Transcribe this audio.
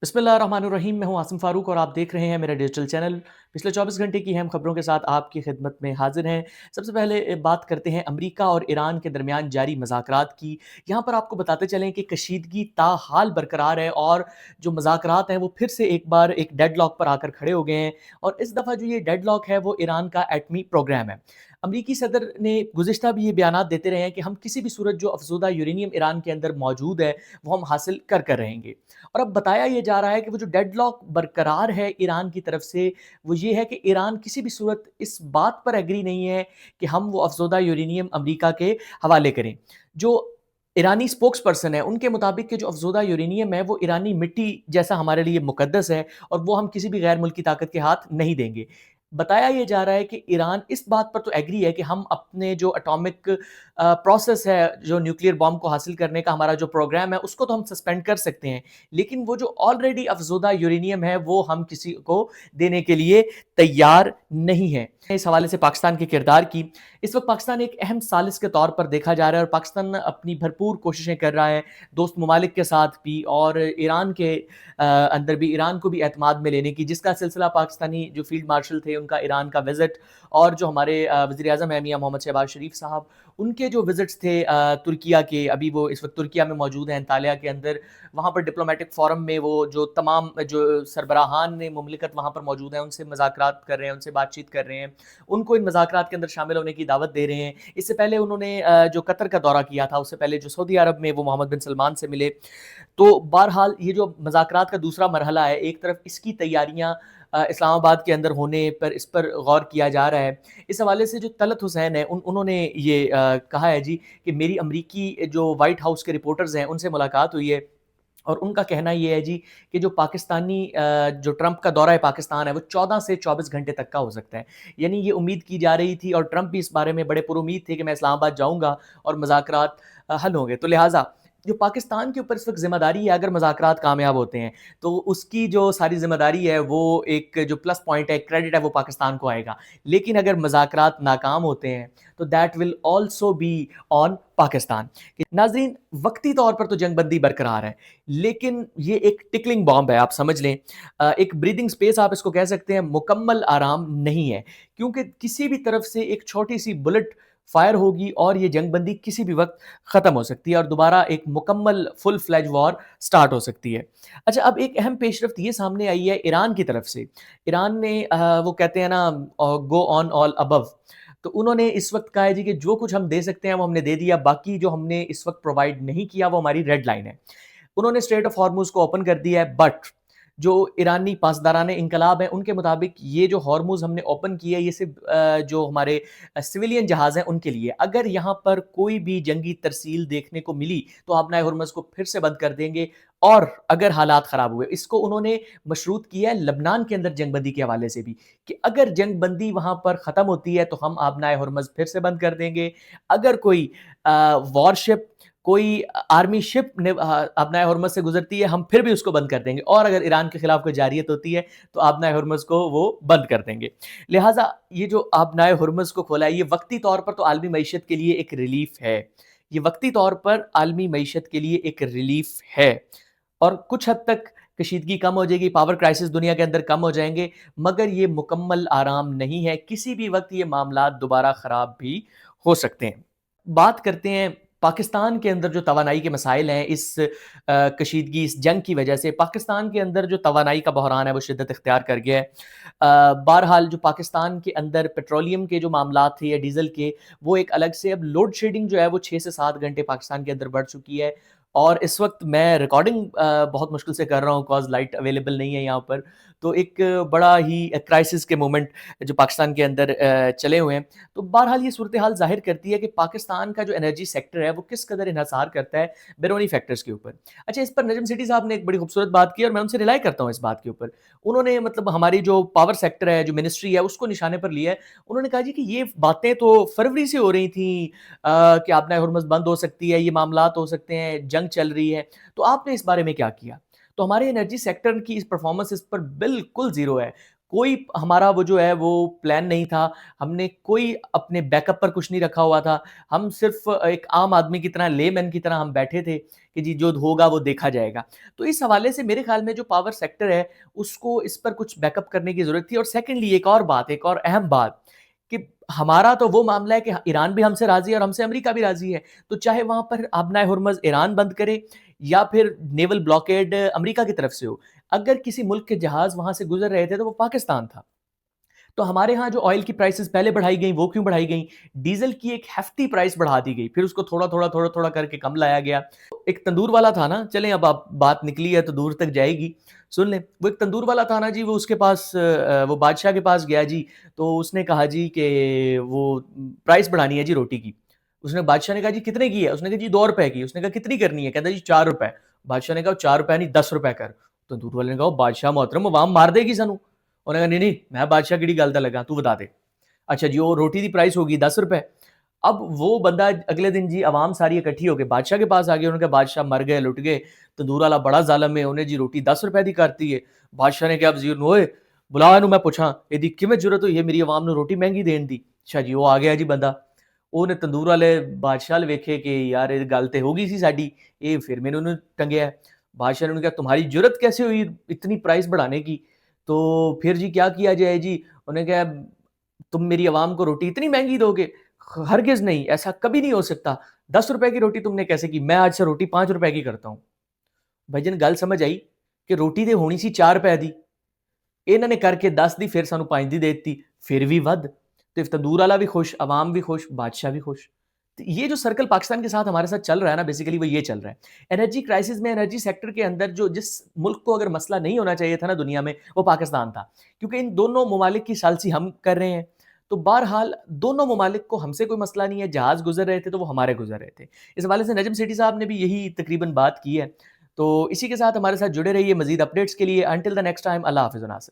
बिस्मिल्लाहिर्रहमानिर्रहीम। मैं हूं आसिम फारूक और आप देख रहे हैं मेरा डिजिटल चैनल। पिछले 24 घंटे की अहम खबरों के साथ आपकी खिदमत में हाजिर हैं। सबसे पहले बात करते हैं अमेरिका और ईरान के दरमियान जारी मज़ाकरात की। यहाँ पर आपको बताते चलें कि कशीदगी ताहाल बरकरार है और जो मज़ाकरात हैं वो फिर से एक बार एक डेडलॉक पर आकर खड़े हो गए हैं। और इस दफ़ा जो ये डेडलॉक है वो ईरान का एटमी प्रोग्राम है। अमरीकी सदर ने गुज़िश्ता भी ये बयानात देते रहे हैं कि हम किसी भी सूरत जो अफज़ोदा यूरेनियम ईरान के अंदर मौजूद है वो हम हासिल कर रहेंगे। और अब बताया ये जा रहा है कि वो जो डेडलॉक बरकरार है ईरान की तरफ से, वो ये है कि ईरान किसी भी सूरत इस बात पर एग्री नहीं है कि हम वो अफज़ोदा यूरेनियम अमरीका के हवाले करें। जो ईरानी स्पोक्स पर्सन है, उनके मुताबिक कि जो अफज़ोदा यूरेनियम है वो ईरानी मिट्टी जैसा हमारे लिए मुक़द्दस है और वो हम किसी भी गैर मुल्की ताकत के हाथ नहीं देंगे। बताया ये जा रहा है कि ईरान इस बात पर तो एग्री है कि हम अपने जो एटॉमिक प्रोसेस है, जो न्यूक्लियर बॉम्ब को हासिल करने का हमारा जो प्रोग्राम है, उसको तो हम सस्पेंड कर सकते हैं। लेकिन वो जो ऑलरेडी अफज़ोदा यूरेनियम है वो हम किसी को देने के लिए तैयार नहीं है। इस हवाले से पाकिस्तान के किरदार की, इस वक्त पाकिस्तान एक अहम सालिस के तौर पर देखा जा रहा है और पाकिस्तान अपनी भरपूर कोशिशें कर रहा है दोस्त ममालिक के साथ भी और ईरान के अंदर भी, ईरान को भी एतमाद में लेने की, जिसका सिलसिला पाकिस्तानी जो फील्ड मार्शल थे उनका ईरान का विजिट और जो हमारे वज़ीर आज़म है मियां मोहम्मद शहबाज शरीफ साहब, उनके जो विजिट्स थे तुर्किया के, अभी वो इस वक्त तुर्किया में मौजूद हैं अंतालिया के अंदर। वहाँ पर डिप्लोमेटिक फोरम में वो जो तमाम जो सरबराहान ने मुमलिकत वहाँ पर मौजूद हैं उनसे मज़ाकरात कर रहे हैं, उनसे बातचीत कर रहे हैं, उनको इन मज़ाकरात के अंदर शामिल होने की दावत दे रहे हैं। इससे पहले उन्होंने जो कतर का दौरा किया था, उससे पहले जो सऊदी अरब में वो मोहम्मद बिन सलमान से मिले। तो बहरहाल ये जो मज़ाकरात का दूसरा मरहला है, एक तरफ इसकी तैयारियाँ इस्लामाबाद के अंदर होने पर इस पर गौर किया जा रहा है। इस हवाले से जो तलत हुसैन है उन्होंने ये कहा है जी कि मेरी अमरीकी जो व्हाइट हाउस के रिपोर्टर्स हैं उनसे मुलाकात हुई है और उनका कहना ये है जी कि जो पाकिस्तानी जो ट्रंप का दौरा है पाकिस्तान है वो 14 से 24 घंटे तक का हो सकता है। यानी ये उम्मीद की जा रही थी और ट्रंप भी इस बारे में बड़े पुरुमीद थे कि मैं इस्लामाबाद जाऊँगा और मज़ाकरात हल होंगे। तो लिहाजा जो पाकिस्तान के ऊपर इस वक्त ज़िम्मेदारी है, अगर मज़ाकरात कामयाब होते हैं तो उसकी जो सारी ज़िम्मेदारी है वो एक जो प्लस पॉइंट है, क्रेडिट है, वो पाकिस्तान को आएगा। लेकिन अगर मज़ाकरात नाकाम होते हैं तो that will also be on Pakistan. नाज़रीन, वक्ती तौर पर तो जंगबंदी बरकरार है, लेकिन ये एक टिकलिंग बॉम्ब है, आप समझ लें। एक ब्रीदिंग स्पेस आप इसको कह सकते हैं, मुकम्मल आराम नहीं है, क्योंकि किसी भी तरफ से एक छोटी सी बुलेट फायर होगी और ये जंगबंदी किसी भी वक्त ख़त्म हो सकती है और दोबारा एक मुकम्मल फुल फ्लैज वॉर स्टार्ट हो सकती है। अच्छा, अब एक अहम पेशरफ्त ये सामने आई है ईरान की तरफ से। ईरान ने वो कहते हैं ना, गो ऑन ऑल अबव, तो उन्होंने इस वक्त कहा है जी कि जो कुछ हम दे सकते हैं वो हमने दे दिया, बाकी जो हमने इस वक्त प्रोवाइड नहीं किया वो हमारी रेड लाइन है। उन्होंने स्ट्रेट ऑफ हॉर्मुज़ को ओपन कर दिया है, बट जो ईरानी पासदारान इनकलाब है उनके मुताबिक ये जो हॉर्मुज़ हमने ओपन किया है ये सिर्फ जो हमारे सिविलियन जहाज़ हैं उनके लिए। अगर यहाँ पर कोई भी जंगी तरसील देखने को मिली तो आपनाए हॉर्मुज़ को फिर से बंद कर देंगे। और अगर हालात ख़राब हुए, इसको उन्होंने मशरूत किया है लबनान के अंदर जंगबंदी के हवाले से भी, कि अगर जंगबंदी वहाँ पर ख़त्म होती है तो हम आपनाए हॉर्मुज़ फिर से बंद कर देंगे। अगर कोई वॉरशिप, कोई आर्मी शिप ने आपनाए हॉर्मुज़ से गुजरती है, हम फिर भी उसको बंद कर देंगे। और अगर ईरान के खिलाफ कोई जारियत होती है तो आपनाए हॉर्मुज़ को वो बंद कर देंगे। लिहाजा ये जो आपनाए हॉर्मुज़ को खोला है, ये वक्ती तौर पर तो आलमी मईशत के लिए एक रिलीफ है। ये वक्ती तौर पर आलमी मईशत के लिए एक रिलीफ है और कुछ हद तक कशीदगी कम हो जाएगी, पावर क्राइसिस दुनिया के अंदर कम हो जाएंगे, मगर ये मुकम्मल आराम नहीं है। किसी भी वक्त ये मामला दोबारा ख़राब भी हो सकते हैं। बात करते हैं पाकिस्तान के अंदर जो तवानाई के मसाइल हैं इस कशीदगी, इस जंग की वजह से पाकिस्तान के अंदर जो तवानाई का बहरान है वो शिद्दत इख्तियार कर गया है। बहरहाल जो पाकिस्तान के अंदर पेट्रोलियम के जो मामलात थे या डीज़ल के, वो एक अलग से, अब लोड शेडिंग जो है वो 6 से 7 घंटे पाकिस्तान के अंदर बढ़ चुकी है। और इस वक्त मैं रिकॉर्डिंग बहुत मुश्किल से कर रहा हूँ, कॉज़ लाइट अवेलेबल नहीं है यहाँ पर। तो एक बड़ा ही क्राइसिस के मोमेंट जो पाकिस्तान के अंदर चले हुए हैं। तो बहरहाल ये सूरत हाल ज़ाहिर करती है कि पाकिस्तान का जो एनर्जी सेक्टर है वो किस कदर इन्हसार करता है बैरूनी फैक्टर्स के ऊपर। अच्छा, इस पर नजम सिटी साहब ने एक बड़ी खूबसूरत बात की और मैं उनसे रिलाई करता हूँ इस बात के ऊपर। उन्होंने मतलब हमारी जो पावर सेक्टर है, जो मिनिस्ट्री है, उसको निशाने पर लिया है। उन्होंने कहा जी कि ये बातें तो फरवरी से हो रही थी कि आपने हुर्मुज़ बंद हो सकती है, ये मामलात हो सकते हैं, जंग चल रही है, तो आपने इस बारे में क्या किया? तो हमारे एनर्जी सेक्टर की इस परफॉर्मेंस इस पर बिल्कुल ज़ीरो है। کوئی ہمارا وہ جو ہے وہ پلان نہیں تھا، ہم نے کوئی اپنے بیک اپ پر کچھ نہیں رکھا ہوا تھا، ہم صرف ایک عام آدمی کی طرح، لے مین کی طرح ہم بیٹھے تھے کہ جی جو ہوگا وہ دیکھا جائے گا۔ تو اس حوالے سے میرے خیال میں جو پاور سیکٹر ہے اس کو اس پر کچھ بیک اپ کرنے کی ضرورت تھی۔ اور سیکنڈلی ایک اور بات، ایک اور اہم بات، کہ ہمارا تو وہ معاملہ ہے کہ ایران بھی ہم سے راضی ہے اور ہم سے امریکہ بھی راضی ہے، تو چاہے وہاں پر آبنائے ہرمز ایران بند کرے یا پھر نیول بلاکیڈ امریکہ کی طرف سے ہو، اگر کسی ملک کے جہاز وہاں سے گزر رہے تھے تو وہ پاکستان تھا۔ تو ہمارے ہاں جو آئل کی پرائسز پہلے بڑھائی گئیں وہ کیوں بڑھائی گئیں؟ ڈیزل کی ایک ہیفٹی پرائس بڑھا دی گئی، پھر اس کو تھوڑا تھوڑا تھوڑا تھوڑا کر کے کم لایا گیا۔ ایک تندور والا تھا نا، چلیں اب آپ بات نکلی ہے تو دور تک جائے گی، سن لیں۔ وہ ایک تندور والا تھا نا جی، وہ اس کے پاس وہ بادشاہ کے پاس گیا جی، تو اس نے کہا جی کہ وہ پرائس بڑھانی ہے جی روٹی کی۔ اس نے بادشاہ نے کہا جی کتنے کی ہے؟ اس نے کہا جی 2 روپے کی۔ اس نے کہا کتنی کرنی ہے؟ کہتا جی 4 روپے۔ بادشاہ نے کہا 4 روپے نہیں 10 روپے کر۔ تندور والے نے کہا بادشاہ محترم عوام مار دے گی سانو۔ انہوں نے کہا نہیں نہیں میں بادشاہ کیڑی گل تے لگا، تو بتا دے۔ اچھا جی وہ روٹی دی پرائس ہوگی 10 روپے۔ اب وہ بندہ اگلے دن جی عوام ساری اکٹھی ہو کے بادشاہ کے پاس آ گئی، انہوں نے کہا بادشاہ مر گئے، لٹ گئے، تندور والا بڑا ظالم ہے، انہیں جی روٹی 10 روپے دی کرتی ہے۔ بادشاہ نے کہا وزیر نو اوئے بلا اینو میں پوچھاں ایدی کیویں ضرورت ہوئی ہے میری عوام نو روٹی مہنگی دین دی۔ اچھا جی وہ آ گیا جی بندہ، ਉਹਨੇ ਤੰਦੂਰ ਵਾਲੇ ਬਾਦਸ਼ਾਹ ਨੇ ਵੇਖੇ کہ یار یہ گل تے ہو گئی سی ساڈی، یہ پھر میں نے ٹنگیا ہے۔ بادشاہ نے کہا تمہاری جرت کیسے ہوئی اتنی پرائس بڑھانے کی؟ تو پھر جی کیا کیا جائے جی؟ انہوں نے کہا تم میری عوام کو روٹی اتنی مہنگی دو گے؟ ہرگز نہیں، ایسا کبھی نہیں ہو سکتا۔ 10 روپے کی روٹی تم نے کیسے کی؟ میں آج سے روٹی 5 روپے کی کرتا ہوں۔ بھائی جن گل سمجھ آئی کہ روٹی تے ہونی سی 4 روپے دی، انہوں نے کر کے 10 دی، پھر سانو 5 دی دیتی، پھر بھی ود۔ تو تندور والا بھی خوش، عوام بھی خوش، بادشاہ بھی خوش۔ تو یہ جو سرکل پاکستان کے ساتھ ہمارے ساتھ چل رہا ہے نا، بیسیکلی وہ یہ چل رہا ہے۔ انرجی کرائسس میں انرجی سیکٹر کے اندر جو جس ملک کو اگر مسئلہ نہیں ہونا چاہیے تھا نا دنیا میں، وہ پاکستان تھا، کیونکہ ان دونوں ممالک کی ثالثی ہم کر رہے ہیں۔ تو بہرحال دونوں ممالک کو ہم سے کوئی مسئلہ نہیں ہے، جہاز گزر رہے تھے تو وہ ہمارے گزر رہے تھے۔ اس حوالے سے نجم سیٹھی صاحب نے بھی یہی تقریباً بات کی ہے۔ تو اسی کے ساتھ ہمارے ساتھ جڑے رہیے مزید اپڈیٹس کے لیے۔ انٹل دا نیکسٹ ٹائم، اللہ حافظ ناصر۔